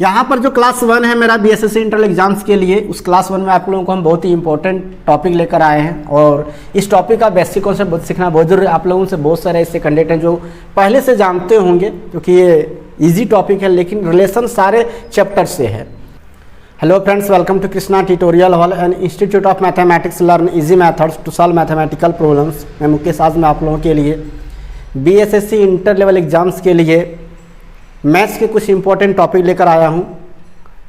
यहाँ पर जो क्लास 1 है मेरा बीएसएससी इंटर एग्जाम्स के लिए, उस क्लास 1 में आप लोगों को हम बहुत ही इंपॉर्टेंट टॉपिक लेकर आए हैं और इस टॉपिक का बेसिक कॉन्सेप्ट सीखना बहुत जरूरी है। आप लोगों से बहुत सारे ऐसे कैंडिडेट हैं जो पहले से जानते होंगे क्योंकि ये ईजी टॉपिक है, लेकिन रिलेशन सारे चैप्टर से है। Hello friends, welcome to Krishna tutorial hall and institute of mathematics. Learn easy methods to solve mathematical problems. मैं मुकेश, आज मैं आप लोगों के लिए बीएसएससी इंटर लेवल एग्जाम्स के लिए मैथ्स के कुछ इंपॉर्टेंट टॉपिक लेकर आया हूं।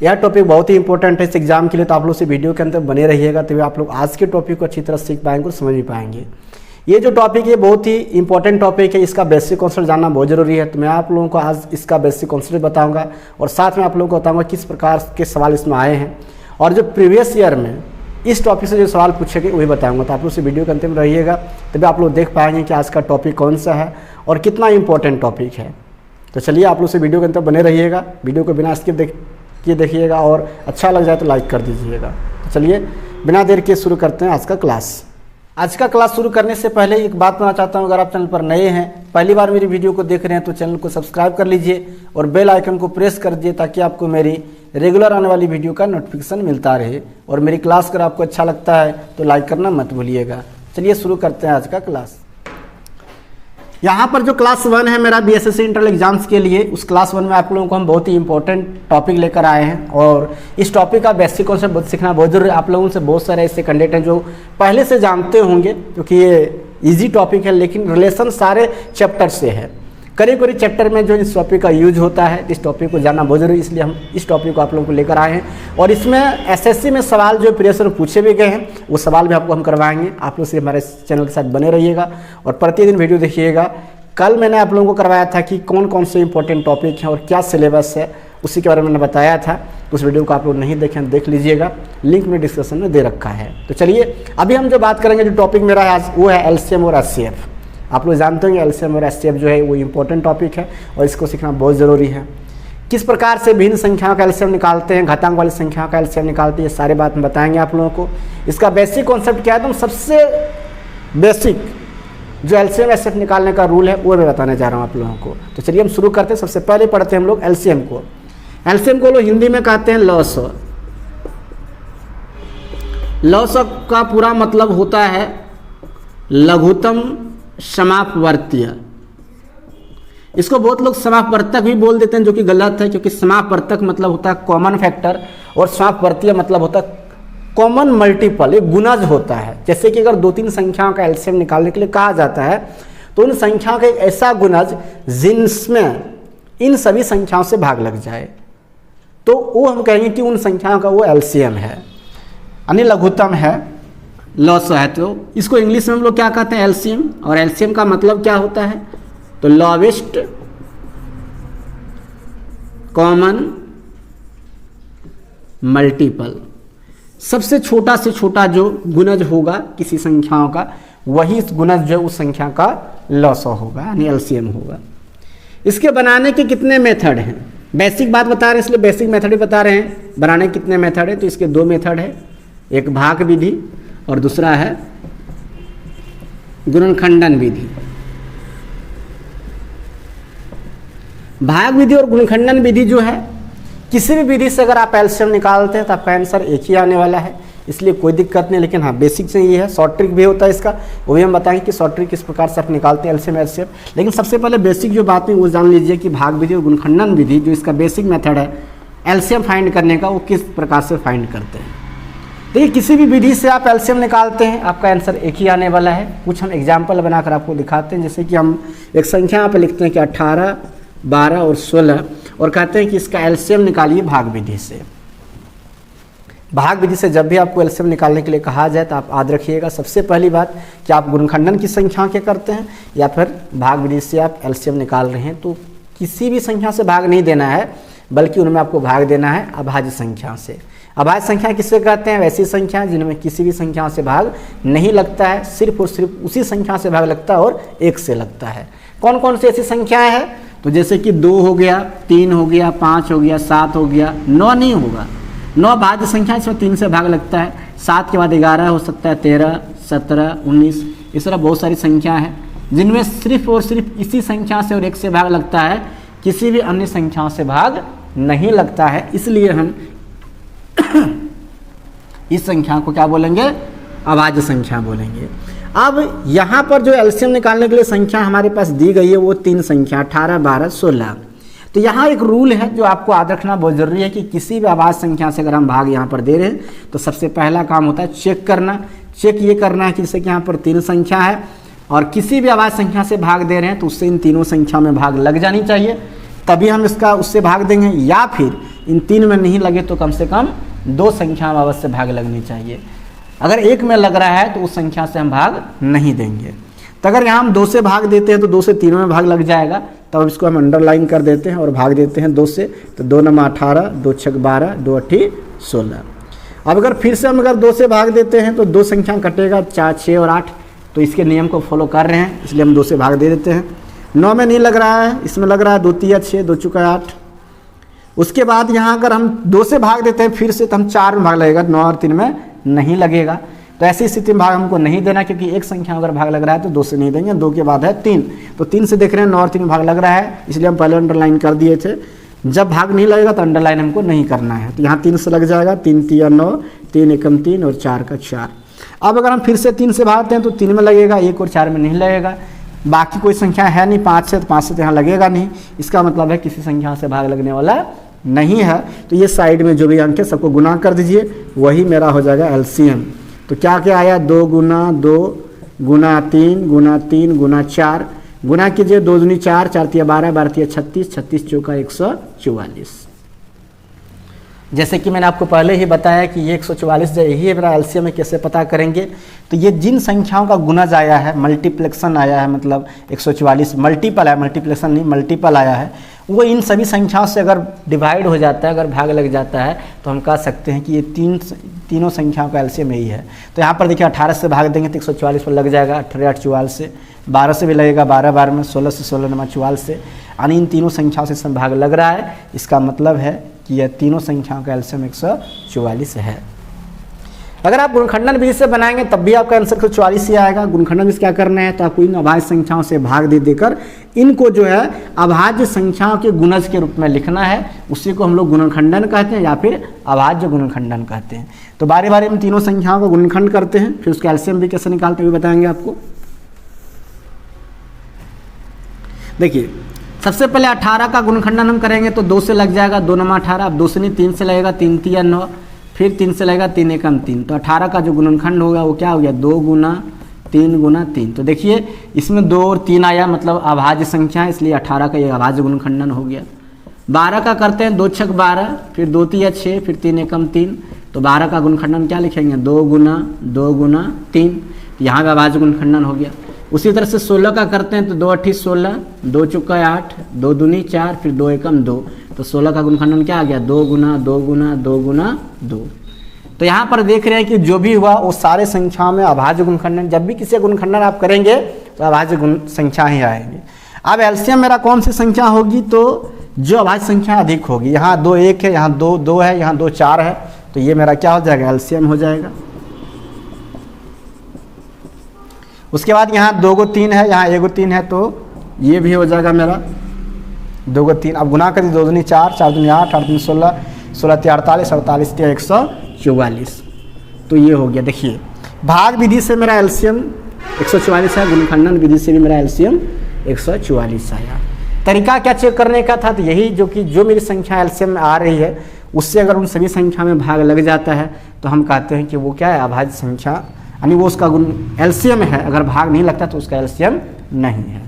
यह टॉपिक बहुत ही इंपॉर्टेंट है इस एग्जाम के लिए, तो आप लोग से वीडियो के अंदर बने रहिएगा, तभी आप लोग आज के टॉपिक को अच्छी तरह सीख पाएंगे और समझ भी पाएंगे। ये जो टॉपिक है बहुत ही इंपॉर्टेंट टॉपिक है, इसका बेसिक कॉन्सेप्ट जानना बहुत जरूरी है। तो मैं आप लोगों को आज इसका बेसिक कॉन्सेप्ट बताऊंगा और साथ में आप लोगों को बताऊंगा किस प्रकार के सवाल इसमें आए हैं और जो प्रीवियस ईयर में इस टॉपिक से जो सवाल पूछे गए वही बताऊंगा। तो आप लोग से वीडियो के अंत में रहिएगा, तभी आप लोग देख पाएंगे कि आज का टॉपिक कौन सा है और कितना इंपॉर्टेंट टॉपिक है। तो चलिए आप लोग से वीडियो के अंदर बने रहिएगा, वीडियो को बिना स्किप देखिएगा और अच्छा लग जाए तो लाइक कर दीजिएगा। तो चलिए बिना देर के शुरू करते हैं आज का क्लास। आज का क्लास शुरू करने से पहले एक बात कहना चाहता हूं, अगर आप चैनल पर नए हैं, पहली बार मेरी वीडियो को देख रहे हैं तो चैनल को सब्सक्राइब कर लीजिए और बेल आइकन को प्रेस कर दीजिए ताकि आपको मेरी रेगुलर आने वाली वीडियो का नोटिफिकेशन मिलता रहे। और मेरी क्लास अगर आपको अच्छा लगता है तो लाइक करना मत भूलिएगा। चलिए शुरू करते हैं आज का क्लास। यहाँ पर जो क्लास 1 है मेरा बीएसएससी इंटर एग्जाम्स के लिए, उस क्लास 1 में आप लोगों को हम बहुत ही इंपॉर्टेंट टॉपिक लेकर आए हैं और इस टॉपिक का बेसिक कॉन्सेप्ट सीखना बहुत जरूरी है। आप लोगों से बहुत सारे ऐसे कैंडिडेट हैं जो पहले से जानते होंगे क्योंकि ये ईजी टॉपिक है, लेकिन रिलेशन सारे चैप्टर से है। करीब करीब चैप्टर में जो इस टॉपिक का यूज होता है, इस टॉपिक को जानना बहुत जरूरी, इसलिए हम इस टॉपिक को आप लोगों को लेकर आए हैं। और इसमें एसएससी में सवाल जो प्रीवियस ईयर पूछे भी गए हैं वो सवाल भी आपको हम करवाएंगे। आप लोग सिर्फ हमारे चैनल के साथ बने रहिएगा और प्रतिदिन वीडियो देखिएगा। कल मैंने आप लोगों को करवाया था कि कौन कौन से इंपॉर्टेंट टॉपिक हैं और क्या सिलेबस है, उसी के बारे में मैंने बताया था। उस वीडियो को आप लोग नहीं देखें देख लीजिएगा, लिंक में डिस्क्रिप्शन में दे रखा है। तो चलिए अभी हम जो बात करेंगे, जो टॉपिक मेरा है आज वो है एलसीएम और एचसीएफ। आप लोग जानते होंगे एलसीएम और एचसीएफ जो है वो इंपॉर्टेंट टॉपिक है और इसको सीखना बहुत ज़रूरी है। किस प्रकार से भिन्न संख्याओं का एलसीएम निकालते हैं, घातांक वाली संख्याओं का एलसीएम निकालते हैं, ये सारी बात हम बताएंगे आप लोगों को। इसका बेसिक कॉन्सेप्ट क्या है, तो सबसे बेसिक जो एलसीएम एचसीएफ निकालने का रूल है वो मैं बताने जा रहा हूँ आप लोगों को। तो चलिए हम शुरू करते हैं। सबसे पहले पढ़ते हैं हम लोग एलसीएम को। एलसीएम को लोग हिंदी में कहते हैं लॉसअ। लॉसअ का पूरा मतलब होता है लघुत्तम समापवर्तीय। इसको बहुत लोग समापवर्तक भी बोल देते हैं, जो कि गलत है, क्योंकि समापवर्तक मतलब होता है कॉमन फैक्टर और समापवर्तीय मतलब होता है कॉमन मल्टीपल, एक गुणज होता है। जैसे कि अगर 2-3 संख्याओं का एलसीएम निकालने के लिए कहा जाता है तो उन संख्याओं का एक ऐसा गुणज जिनमें इन सभी संख्याओं से भाग लग जाए तो वो हम कहेंगे कि उन संख्याओं का वो एलसीएम है, यानी लघुत्तम है, लॉसअ है। तो इसको इंग्लिश में हम लोग क्या कहते हैं, एलसीएम। और एलसीएम का मतलब क्या होता है, तो लोवेस्ट कॉमन मल्टीपल। सबसे छोटा से छोटा जो गुणज होगा किसी संख्याओं का, वही गुणज जो उस संख्या का लॉसअ होगा, यानी एलसीएम होगा। इसके बनाने के कितने मेथड हैं, बेसिक बात बता रहे हैं इसलिए बेसिक मेथड ही बता रहे हैं। बनाने के कितने मेथड है, तो इसके 2 मेथड है, एक भाग विधि और दूसरा है गुणनखंडन विधि। भाग विधि और गुणनखंडन विधि जो है, किसी भी विधि से अगर आप एलसीएम निकालते हैं तो आपका आंसर एक ही आने वाला है, इसलिए कोई दिक्कत नहीं। लेकिन हाँ, बेसिक से ये है, शॉर्ट ट्रिक भी होता है इसका, वो भी हम बताएंगे कि शॉर्ट ट्रिक किस प्रकार से आप निकालते हैं एलसीएम एचसीएफ। लेकिन सबसे पहले बेसिक जो बात है वो जान लीजिए कि भाग विधि और गुणनखंडन विधि जो इसका बेसिक मेथड है एलसीएम फाइंड करने का, वो किस प्रकार से फाइंड करते हैं। देखिए, किसी भी विधि से आप एलसीएम निकालते हैं आपका आंसर एक ही आने वाला है। कुछ हम एग्जाम्पल बनाकर आपको दिखाते हैं। जैसे कि हम एक संख्या यहाँ पर लिखते हैं कि 18, 12 और 16 और कहते हैं कि इसका एलसीएम निकालिए भाग विधि से। भाग विधि से जब भी आपको एलसीएम निकालने के लिए कहा जाए तो आप याद रखिएगा सबसे पहली बात कि आप गुणनखंडन की संख्या के करते हैं या फिर भाग विधि से आप एलसीएम निकाल रहे हैं, तो किसी भी संख्या से भाग नहीं देना है, बल्कि उनमें आपको भाग देना है अभाज्य संख्या से। अभाज्य संख्या किससे कहते हैं, वैसी संख्या जिनमें किसी भी संख्या से भाग नहीं लगता है, सिर्फ और सिर्फ उसी संख्या से भाग लगता है और 1 से लगता है। कौन कौन सी ऐसी संख्याएं हैं, तो जैसे कि 2 हो गया, 3 हो गया, 5 हो गया, 7 हो गया, 9 नहीं होगा, 9 भाज्य संख्या, इसमें 3 से भाग लगता है। 7 के बाद 11 हो सकता है, 13, 17, 19, इस तरह बहुत सारी संख्या है जिनमें सिर्फ और सिर्फ इसी संख्या से और 1 से भाग लगता है, किसी भी अन्य संख्याओं से भाग नहीं लगता है, इसलिए हम इस संख्या को क्या बोलेंगे, अभाज्य संख्या बोलेंगे। अब यहाँ पर जो एलसीएम निकालने के लिए संख्या हमारे पास दी गई है वो 3 संख्या 18, 12, 16। तो यहाँ एक रूल है जो आपको याद रखना बहुत ज़रूरी है कि किसी भी अभाज्य संख्या से अगर हम भाग यहाँ पर दे रहे हैं तो सबसे पहला काम होता है चेक करना। चेक ये करना है कि जैसे कि यहाँ पर 3 संख्या है और किसी भी अभाज्य संख्या से भाग दे रहे हैं तो उससे इन तीनों संख्या में भाग लग जानी चाहिए, तभी हम इसका उससे भाग देंगे, या फिर इन 3 में नहीं लगे तो कम से कम 2 संख्या में अवश्य भाग लगनी चाहिए। अगर 1 में लग रहा है तो उस संख्या से हम भाग नहीं देंगे। तो अगर यहाँ हम 2 से भाग देते हैं तो 2 से 3 में भाग लग जाएगा, तब इसको हम अंडरलाइन कर देते हैं और भाग देते हैं 2 से। तो 2 9 18, 2 6 12, 2 8 16। अब अगर फिर से हम अगर 2 से भाग देते हैं तो 2 संख्या कटेगा, 4 6 और 8। तो इसके नियम को फॉलो कर रहे हैं इसलिए हम 2 से भाग दे देते हैं। 9 में नहीं लग रहा है, इसमें लग रहा है 2 3 6, 2 चौका 8। उसके बाद यहाँ अगर हम 2 से भाग देते हैं फिर से तो हम 4 में भाग लगेगा, 9 और 3 में नहीं लगेगा। तो ऐसी स्थिति में भाग हमको नहीं देना, क्योंकि एक संख्या अगर भाग लग रहा है तो 2 से नहीं देंगे। 2 के बाद है 3, तो 3 से देख रहे हैं 9 और 3 में भाग लग रहा है, इसलिए हम पहले अंडरलाइन कर दिए थे। जब भाग नहीं लगेगा तो अंडरलाइन हमको नहीं करना है। तो यहाँ 3 से लग जाएगा, 3 3 9, 3 एकम 3 और 4 का 4। अब अगर हम फिर से 3 से भागते हैं तो 3 में लगेगा, 1 और 4 में नहीं लगेगा। बाकी कोई संख्या है नहीं 5 से, तो 5 से तो यहाँ लगेगा नहीं। इसका मतलब है किसी संख्या से भाग लगने वाला नहीं है। तो ये साइड में जो भी अंक है सबको गुना कर दीजिए, वही मेरा हो जाएगा एलसीएम। तो क्या क्या आया, 2 गुना 2 गुना 3 गुना 3 गुना 4, गुना कीजिए 2 दूनी 4, 4 तिया 12, 12 तिया 36, 36 चौका 144। जैसे कि मैंने आपको पहले ही बताया कि ये 144 जो यही है मेरा एलसीएम में, कैसे पता करेंगे। तो ये जिन संख्याओं का गुणज आया है, मल्टीप्लेक्शन आया है, मतलब 144 मल्टीपल है, मल्टीप्लेक्शन नहीं मल्टीपल आया है, वो इन सभी संख्याओं से अगर डिवाइड हो जाता है, अगर भाग लग जाता है, तो हम कह सकते हैं कि ये तीनों संख्याओं का एलसीएम यही है। तो यहाँ पर देखिए 18 से भाग देंगे तो 144 पर लग जाएगा, 18 8 44 से, 12 से भी लगेगा, 12 12 में, 16 से 16 9 44 से, यानी इन तीनों संख्याओं से इसमें भाग लग रहा है। इसका मतलब है कि यह तीनों संख्याओं का एलसीएम 144 है। अगर आप गुणनखंडन विधि से बनाएंगे तब भी आपका आंसर 144 ही आएगा। गुणनखंडन विधि क्या करना है, तो आपको इन अभाज्य संख्याओं से भाग दे देकर इनको जो है अभाज्य संख्याओं के गुणज के रूप में लिखना है। उसी को हम लोग गुणनखंडन कहते हैं या फिर अभाज्य गुणनखंडन कहते हैं। तो बारी बारी में तीनों संख्याओं को गुणनखंड करते हैं, फिर उसका एलसीएम भी कैसे निकालते हुए बताएंगे आपको। देखिए सबसे पहले 18 का गुणनखंडन हम करेंगे तो 2 से लग जाएगा, 2 9 18, अब 2 से नहीं 3 से लगेगा, 3 3 9, फिर 3 से लगेगा, 3 एकम 3। तो 18 का जो गुणनखंड होगा वो क्या हो गया, 2 गुना 3 गुना 3। तो देखिए इसमें 2 और 3 आया, मतलब अभाज्य संख्या है, इसलिए 18 का ये अभाज्य गुणनखंडन हो गया। 12 का करते हैं, 2 6 12, फिर 2 3 6, फिर 3 एकम 3। तो 12 का गुणनखंडन क्या लिखेंगे, 2 गुना 3। यहाँ भी अभाज्य गुणनखंडन हो गया। उसी तरह से 16 का करते हैं तो 2 8 16, 2 चौका 8, 2 दूनी 4, फिर 2 एकम 2। तो 16 का गुणनखंडन क्या आ गया, 2 गुना 2 गुना 2 गुना 2। तो यहाँ पर देख रहे हैं कि जो भी हुआ वो सारे संख्याओं में अभाज्य गुणनखंडन, जब भी किसी गुणनखंडन आप करेंगे तो अभाज्य गुण संख्या ही आएंगे। अब एलसीएम मेरा कौन सी संख्या होगी, तो जो अभाज्य संख्या अधिक होगी। यहाँ 2 1 है, यहाँ 2 2 है, यहाँ 2 4 है, तो ये मेरा क्या हो जाएगा, एलसीएम हो जाएगा। उसके बाद यहाँ 2 को 3 है, यहाँ 1 को 3 है, तो ये भी हो जाएगा मेरा 2 को 3। अब गुना कर दी, 2 दूनी 4, 4 दूनी 8, 8 दूनी 16, 16 3 48, 48 3 144। तो ये हो गया। देखिए भाग विधि से मेरा एलसीएम 144 है, गुणनखंडन विधि से भी मेरा एलसीएम 144 आया। तरीका क्या चेक करने का था, तो यही जो मेरी संख्या एलसीएम में आ रही है उससे अगर उन सभी संख्या में भाग लग जाता है तो हम कहते हैं कि वो क्या है, अभाज्य संख्या, यानी वो उसका गुण एलसीएम है। अगर भाग नहीं लगता तो उसका एलसीएम नहीं है।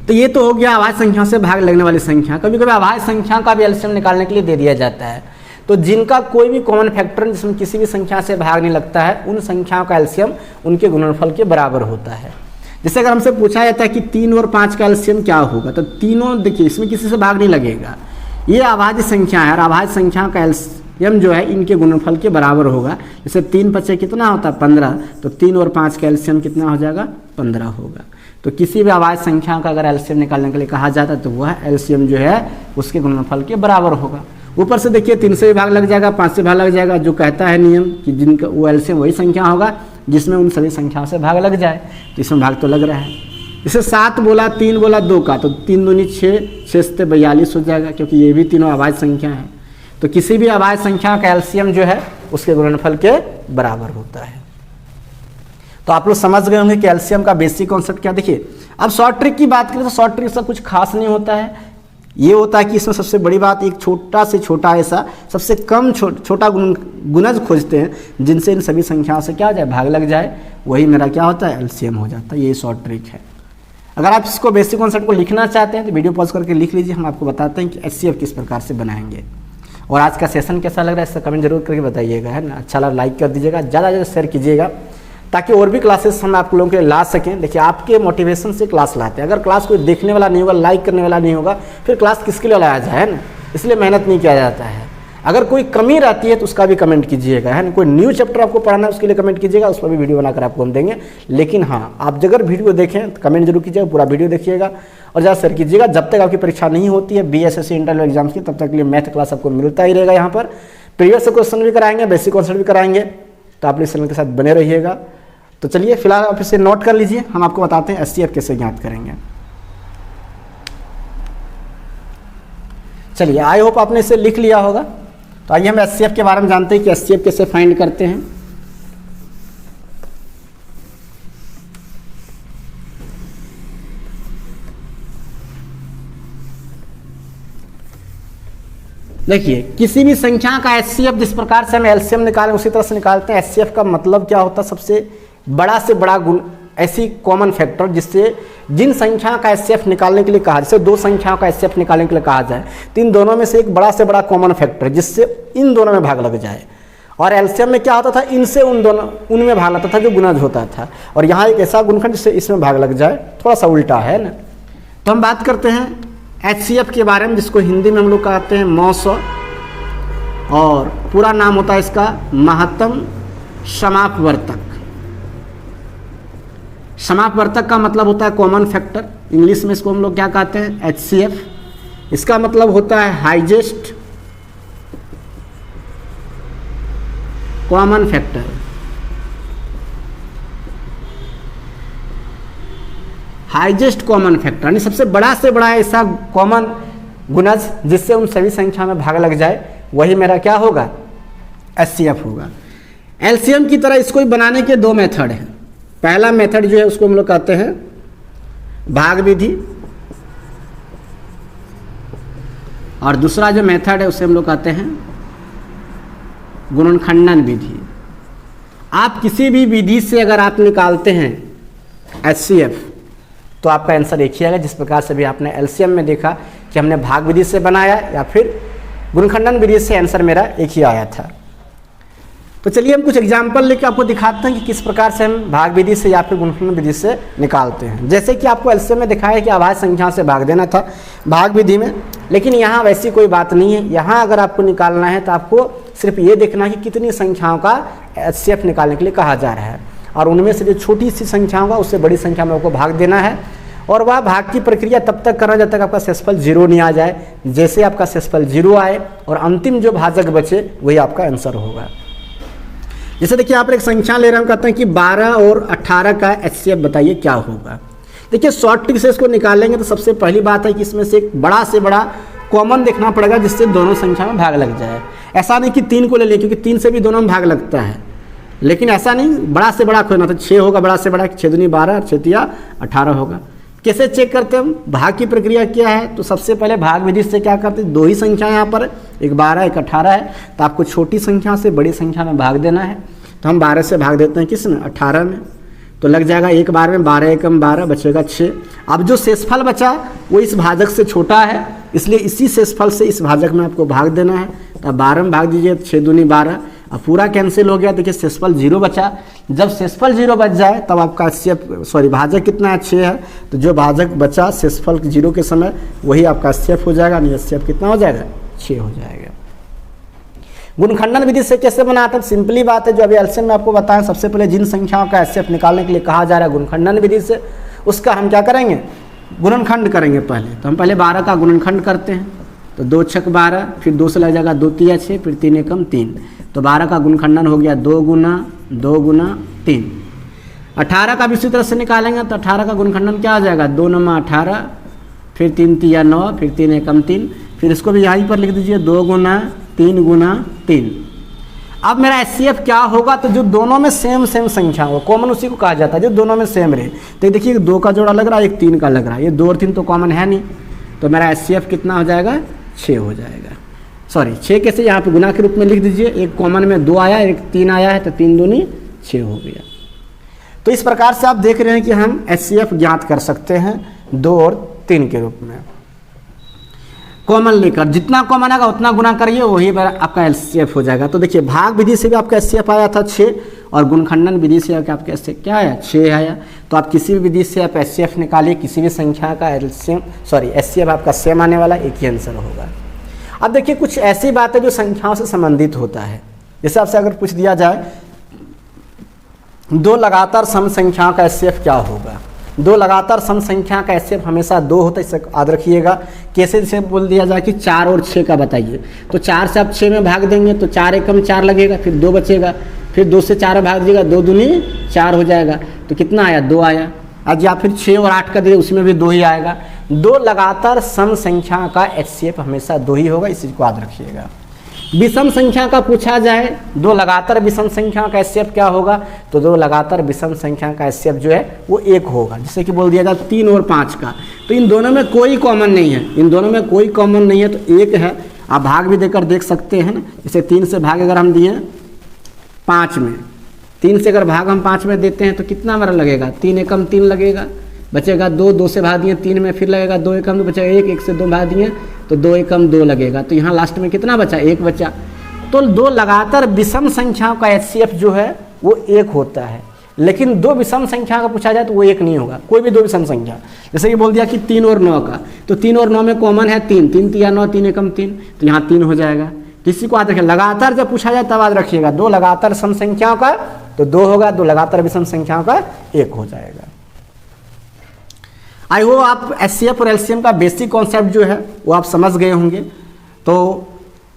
तो ये तो हो गया अभाज्य संख्या से भाग लगने वाली संख्या। कभी कभी अभाज्य संख्या का भी एलसीएम निकालने के लिए दे दिया जाता है। तो जिनका कोई भी कॉमन फैक्टर जिसमें किसी भी संख्या से भाग नहीं लगता है, उन संख्याओं का एलसीएम उनके गुणनफल के बराबर होता है। जैसे अगर हमसे पूछा जाता है कि 3 और 5 का एलसीएम क्या होगा, तो तीनों देखिए इसमें किसी से भाग नहीं लगेगा, ये अभाज्य संख्या है और अभाज्य संख्या का एलसीएम जो है इनके गुणनफल के बराबर होगा। जैसे 3 5 कितना होता है 15, तो 3 और 5 का एलसीएम कितना हो जाएगा, 15 होगा। तो किसी भी अभाज्य संख्या का अगर एलसीएम निकालने के लिए कहा जाता है तो वह एलसीएम जो है उसके गुणनफल के बराबर होगा। ऊपर से देखिए 3 से भी भाग लग जाएगा, 5 से भाग लग जाएगा, जो कहता है नियम कि जिनका वो एलसीएम वही संख्या होगा जिसमें उन सभी संख्याओं से भाग लग जाए। तो इसमें भाग तो लग रहा है। जैसे 7 बोला 3 बोला 2 का, तो 3 दूनी 6, 6 से 42 हो जाएगा, क्योंकि ये भी तीनों अभाज्य संख्या है। तो किसी भी अभाज्य संख्या का एलसीएम जो है उसके गुणनफल के बराबर होता है। तो आप लोग समझ गए होंगे कि एलसीएम का बेसिक कॉन्सेप्ट क्या। देखिए अब शॉर्ट ट्रिक की बात करें तो शॉर्ट ट्रिक से कुछ खास नहीं होता है। ये होता है कि इसमें सबसे बड़ी बात एक छोटा से छोटा ऐसा सबसे कम छोटा गुणज खोजते हैं जिनसे इन सभी संख्याओं से क्या हो जाए, भाग लग जाए, वही मेरा क्या होता है, एलसीएम हो जाता है। ये शॉर्ट ट्रिक है। अगर आप इसको बेसिक कॉन्सेप्ट को लिखना चाहते हैं तो वीडियो पॉज करके लिख लीजिए, हम आपको बताते हैं कि एचसीएफ किस प्रकार से बनाएंगे। और आज का सेशन कैसा लग रहा है इसका कमेंट जरूर करके बताइएगा, है ना। अच्छा लगा लाइक कर दीजिएगा, ज़्यादा से ज़्यादा शेयर कीजिएगा ताकि और भी क्लासेस हम आप लोगों के लिए ला सकें। देखिए आपके मोटिवेशन से क्लास लाते हैं, अगर क्लास कोई देखने वाला नहीं होगा, लाइक करने वाला नहीं होगा, फिर क्लास किसके लिए लाया जाए, है ना। इसलिए मेहनत नहीं किया जाता है। अगर कोई कमी रहती है तो उसका भी कमेंट कीजिएगा, है ना। कोई न्यू चैप्टर आपको पढ़ाना है उसके लिए कमेंट कीजिएगा, उस पर भी वीडियो बनाकर आपको हम देंगे। लेकिन हाँ, आप अगर वीडियो देखें तो कमेंट जरूर कीजिएगा, पूरा वीडियो देखिएगा और ज़्यादा शेयर कीजिएगा। जब तक आपकी परीक्षा नहीं होती है बीएसएससी इंटर एग्जाम्स की, तब तक के लिए मैथ क्लास आपको मिलता ही रहेगा। यहाँ पर प्रीवियस क्वेश्चन भी कराएंगे, बेसिक कॉन्सेप्ट भी कराएंगे, तो आप इस चैनल के साथ बने रहिएगा। तो चलिए फिलहाल आप इसे नोट कर लीजिए, हम आपको बताते हैं एचसीएफ कैसे ज्ञात करेंगे। चलिए आई होप आपने इसे लिख लिया होगा। तो आइए हम एचसीएफ के बारे में जानते हैं कि एचसीएफ कैसे फाइंड करते हैं। देखिए किसी भी संख्या का एचसीएफ जिस प्रकार से हम एलसीएम निकालें उसी तरह से निकालते हैं। एचसीएफ का मतलब क्या होता है, सबसे बड़ा से बड़ा गुण, ऐसी कॉमन फैक्टर जिससे जिन संख्या का एचसीएफ निकालने के लिए कहा, जैसे दो संख्याओं का एचसीएफ निकालने के लिए कहा जाए तो इन दोनों में से एक बड़ा से बड़ा कॉमन फैक्टर जिससे इन दोनों में भाग लग जाए। और एलसीएम में क्या होता था, इनसे उनमें भाग लगता था जो गुणज होता था, और यहाँ एक ऐसा गुणनखंड जिससे इसमें भाग लग जाए, थोड़ा सा उल्टा है ना। तो हम बात करते हैं एचसीएफ के बारे में, जिसको हिंदी में हम लोग कहते हैं मौसौ, और पूरा नाम होता है इसका महत्तम समापवर्तक। समापवर्तक का मतलब होता है कॉमन फैक्टर, इंग्लिश में इसको हम लोग क्या कहते हैं, एचसीएफ। इसका मतलब होता है highest common factor. Highest common factor यानी सबसे बड़ा से बड़ा ऐसा कॉमन गुणज जिससे उन सभी संख्या में भाग लग जाए, वही मेरा क्या होगा, एचसीएफ होगा। एलसीएम की तरह इसको बनाने के दो मेथड हैं। पहला मेथड जो है उसको हम लोग कहते हैं भाग विधि, और दूसरा जो मेथड है उसे हम लोग कहते हैं गुणनखंडन विधि। आप किसी भी विधि से अगर आप निकालते हैं एचसीएफ तो आपका आंसर एक ही आएगा, जिस प्रकार से भी आपने एलसीएम में देखा कि हमने भाग विधि से बनाया या फिर गुणनखंडन विधि से, आंसर मेरा एक ही आया था। तो चलिए हम कुछ एग्जाम्पल लेकर आपको दिखाते हैं कि किस प्रकार से हम भाग विधि से या फिर गुणनखंडन विधि से निकालते हैं। जैसे कि आपको एलसीएम में दिखाया है कि अभाज्य संख्या से भाग देना था भाग विधि में, लेकिन यहाँ वैसी कोई बात नहीं है। यहाँ अगर आपको निकालना है तो आपको सिर्फ ये देखना है कि कितनी संख्याओं का एचसीएफ निकालने के लिए कहा जा रहा है, और उनमें से जो छोटी सी संख्या होगा उससे बड़ी संख्या में आपको भाग देना है। और वह भाग की प्रक्रिया तब तक करना जब तक आपका शेषफल 0 नहीं आ जाए। जैसे आपका शेषफल 0 आए और अंतिम जो भाजक बचे वही आपका आंसर होगा। जैसे देखिए आप एक संख्या ले रहे हैं, कहते हैं कि 12 और 18 का एचसीएफ बताइए क्या होगा। देखिए शॉर्ट ट्रिक से इसको निकालेंगे तो सबसे पहली बात है कि इसमें से एक बड़ा से बड़ा कॉमन देखना पड़ेगा जिससे दोनों संख्या में भाग लग जाए। ऐसा नहीं कि 3 को ले लें, क्योंकि 3 से भी दोनों में भाग लगता है, लेकिन ऐसा नहीं बड़ा से बड़ा खोजना। तो 6 होगा बड़ा से बड़ा, 6 दूनी 12, 6 तिया 18 होगा। कैसे चेक करते हैं हम, भाग की प्रक्रिया क्या है, तो सबसे पहले भाग विधि से क्या करते हैं, दो ही संख्या यहाँ पर, एक 12 एक 18 है, तो आपको छोटी संख्या से बड़ी संख्या में भाग देना है। तो हम 12 से भाग देते हैं किस में, 18 में, तो लग जाएगा एक बार में 12 एकम 12, बचेगा 6। अब जो शेषफल बचा वो इस भाजक से छोटा है, इसलिए इसी शेषफल से इस भाजक में आपको भाग देना है। तो 12 में भाग दीजिए, 6 दूनी 12, अब पूरा कैंसिल हो गया। देखिए शेषफल 0 बचा। जब शेषफल 0 बच जाए तब आपका भाजक कितना है, 6 है, तो जो भाजक बचा शेषफल 0 के समय वही आपका एचसीएफ हो जाएगा। नहीं एचसीएफ कितना हो जाएगा, 6 हो जाएगा। गुणनखंडन विधि से कैसे बनाते हैं, सिंपली बात है जो अभी एलसीएम में आपको बताएं। सबसे पहले जिन संख्याओं का एचसीएफ निकालने के लिए कहा जा रहा है गुणनखंडन विधि से, उसका हम क्या करेंगे, गुणनखंड करेंगे पहले। तो हम पहले 12 का गुणनखंड करते हैं, तो 2 छक 12, फिर 2 से लग जाएगा 2 तिया 6, फिर 3 एकम 3, तो 12 का गुणनखंडन हो गया 2 गुना 3। 18 का भी इसी तरह से निकालेंगे तो 18 का गुणनखंडन क्या आ जाएगा, 2 9 18, फिर 3 3 9, फिर 3 1 3, फिर इसको भी यहीं पर लिख दीजिए 2 गुना 3 अब मेरा एचसीएफ क्या होगा, तो जो दोनों में सेम संख्या हो, कॉमन उसी को कहा जाता है जो दोनों में सेम रहे। तो देखिए 2 का जोड़ा लग रहा है, एक 3 का लग रहा है, ये 2 और 3 तो कॉमन है नहीं, तो मेरा एचसीएफ कितना हो जाएगा, 6 हो जाएगा। सॉरी 6 कैसे, यहाँ पे गुना के रूप में लिख दीजिए, एक कॉमन में 2 आया, एक 3 आया है, तो 3 दूनी 6 हो गया। तो इस प्रकार से आप देख रहे हैं कि हम एचसीएफ ज्ञात कर सकते हैं 2 और 3 के रूप में। कॉमन लेकर जितना कॉमन आएगा उतना गुना करिए, वही आपका एचसीएफ हो जाएगा। तो देखिए भाग विधि से भी आपका एचसीएफ आया था 6, और गुणनखंडन विधि से आपका एचसीएफ क्या आया, 6 आया। तो आप किसी भी विधि से आप एचसीएफ निकालिए, किसी भी संख्या का एचसीएफ आपका सेम आने वाला, एक ही आंसर होगा। अब देखिए कुछ ऐसी बातें जो संख्याओं से संबंधित होता है, जैसे आपसे अगर पूछ दिया जाए 2 लगातार सम संख्याओं का एचसीएफ क्या होगा, 2 लगातार सम संख्या का एचसीएफ हमेशा 2 होता है, इसे याद रखिएगा। कैसे जैसे बोल दिया जाए कि 4 और 6 का बताइए, तो 4 से आप 6 में भाग देंगे तो 4 एकम 4 लगेगा, फिर 2 बचेगा, फिर 2 से 4 भाग दीजिएगा, 2 दूनी 4 हो जाएगा, तो कितना आया, 2 आया। आज या फिर 6 और 8 का दे, उसमें भी 2 ही आएगा। 2 लगातार सम संख्या का एचसीएफ हमेशा 2 ही होगा, इस चीज़ को याद रखिएगा। विषम संख्या का पूछा जाए, 2 लगातार विषम संख्या का एचसीएफ क्या होगा, तो 2 लगातार विषम संख्या का एचसीएफ जो है वो 1 होगा। जैसे कि बोल दिया जाए 3 और 5 का, तो इन दोनों में कोई कॉमन नहीं है, इन दोनों में कोई कॉमन नहीं है, तो 1 है। आप भाग भी देकर देख सकते हैं ना, जैसे 3 से भाग अगर हम दिए 5 में, 3 से अगर भाग हम 5 में देते हैं तो कितना हमारा लगेगा, 3 एकम 3 लगेगा, बचेगा 2, 2 से भाग दिए 3 में, फिर लगेगा 2 एकम 2, बचेगा 1, 1 से 2 भाग दिए तो 2 एकम 2 लगेगा। तो यहाँ लास्ट में कितना बचा, 1 बचा। तो 2 लगातार विषम संख्याओं का एचसीएफ जो है वो 1 होता है, लेकिन 2 विषम संख्या का पूछा जाए तो वो 1 नहीं होगा, कोई भी 2 विषम संख्या। जैसे कि बोल दिया कि 3 और 9 का, तो 3 और 9 में कॉमन है 3, 3 3 9, 3 एकम 3, तो यहाँ 3 हो जाएगा। किसी को याद रखिए, लगातार जब पूछा जाए तब याद रखिएगा 2 लगातार सम संख्याओं का तो 2 होगा, 2 लगातार विषम संख्याओं का 1 हो जाएगा। आई होप आप एचसीएफ और एलसीएम का बेसिक कॉन्सेप्ट जो है वो आप समझ गए होंगे। तो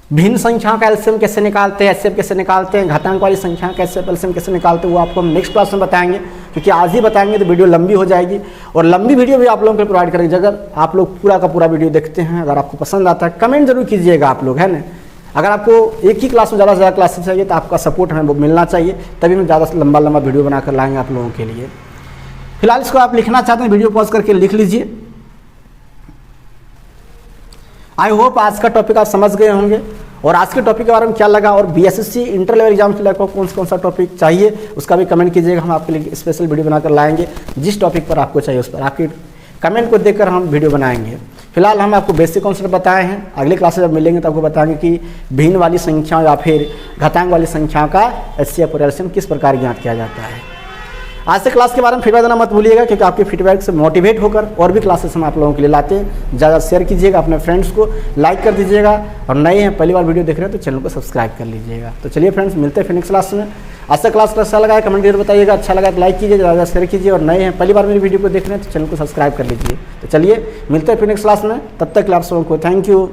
भिन्न संख्याओं का एलसीएम कैसे निकालते हैं, एचसीएफ कैसे निकालते हैं, घातांक वाली संख्या का एचसीएफ एलसीएम कैसे निकालते हैं, वो आपको हम नेक्स्ट क्लास में बताएंगे, क्योंकि आज ही बताएंगे तो वीडियो लंबी हो जाएगी, और लंबी वीडियो भी आप लोगों को प्रोवाइड करेंगे। अगर आप लोग पूरा का पूरा वीडियो देखते हैं, अगर आपको पसंद आता है कमेंट जरूर कीजिएगा आप लोग, है ना। अगर आपको एक ही क्लास में ज़्यादा से ज़्यादा क्लासेस चाहिए तो आपका सपोर्ट हमें मिलना चाहिए, तभी हम ज़्यादा से लंबा वीडियो बनाकर लाएंगे आप लोगों के लिए। फिलहाल इसको आप लिखना चाहते हैं, वीडियो पॉज करके लिख लीजिए। आई होप आज का टॉपिक आप समझ गए होंगे, और आज के टॉपिक के बारे में क्या लगा, और बीएसएससी इंटर लेवल एग्जाम के लिए आपको कौन सा टॉपिक चाहिए उसका भी कमेंट कीजिएगा। हम आपके लिए स्पेशल वीडियो बनाकर लाएंगे, जिस टॉपिक पर आपको चाहिए उस पर आपकी कमेंट को देखकर हम वीडियो बनाएंगे। फिलहाल हम आपको बेसिक कॉन्सेप्ट बताए हैं, अगले क्लास में जब मिलेंगे तो आपको बताएंगे कि भिन्न वाली संख्याओं या फिर घातांक वाली संख्याओं का एचसीएफ और एलसीएम किस प्रकार ज्ञात किया जाता है। आज से क्लास के बारे में फीडबैक देना मत भूलिएगा, क्योंकि आपके फीडबैक से मोटिवेट होकर और भी क्लासेस हम आप लोगों के लिए लाते हैं। ज़्यादा शेयर कीजिएगा, अपने फ्रेंड्स को लाइक कर दीजिएगा, और नए हैं पहली बार वीडियो देख रहे हैं तो चैनल को सब्सक्राइब कर लीजिएगा। तो चलिए फ्रेंड्स, मिलते हैं फिर नेक्स्ट क्लास में। आज से क्लास कैसा लगा है कमेंट करके बताइएगा, अच्छा लगा तो लाइक कीजिए, ज़्यादा शेयर कीजिए, और नए हैं पहली बार मेरी वीडियो को देख रहे हैं तो चैनल को सब्सक्राइब कर लीजिए। तो चलिए मिलते हैं फिर नेक्स्ट क्लास में, तब तक आप सबको थैंक यू।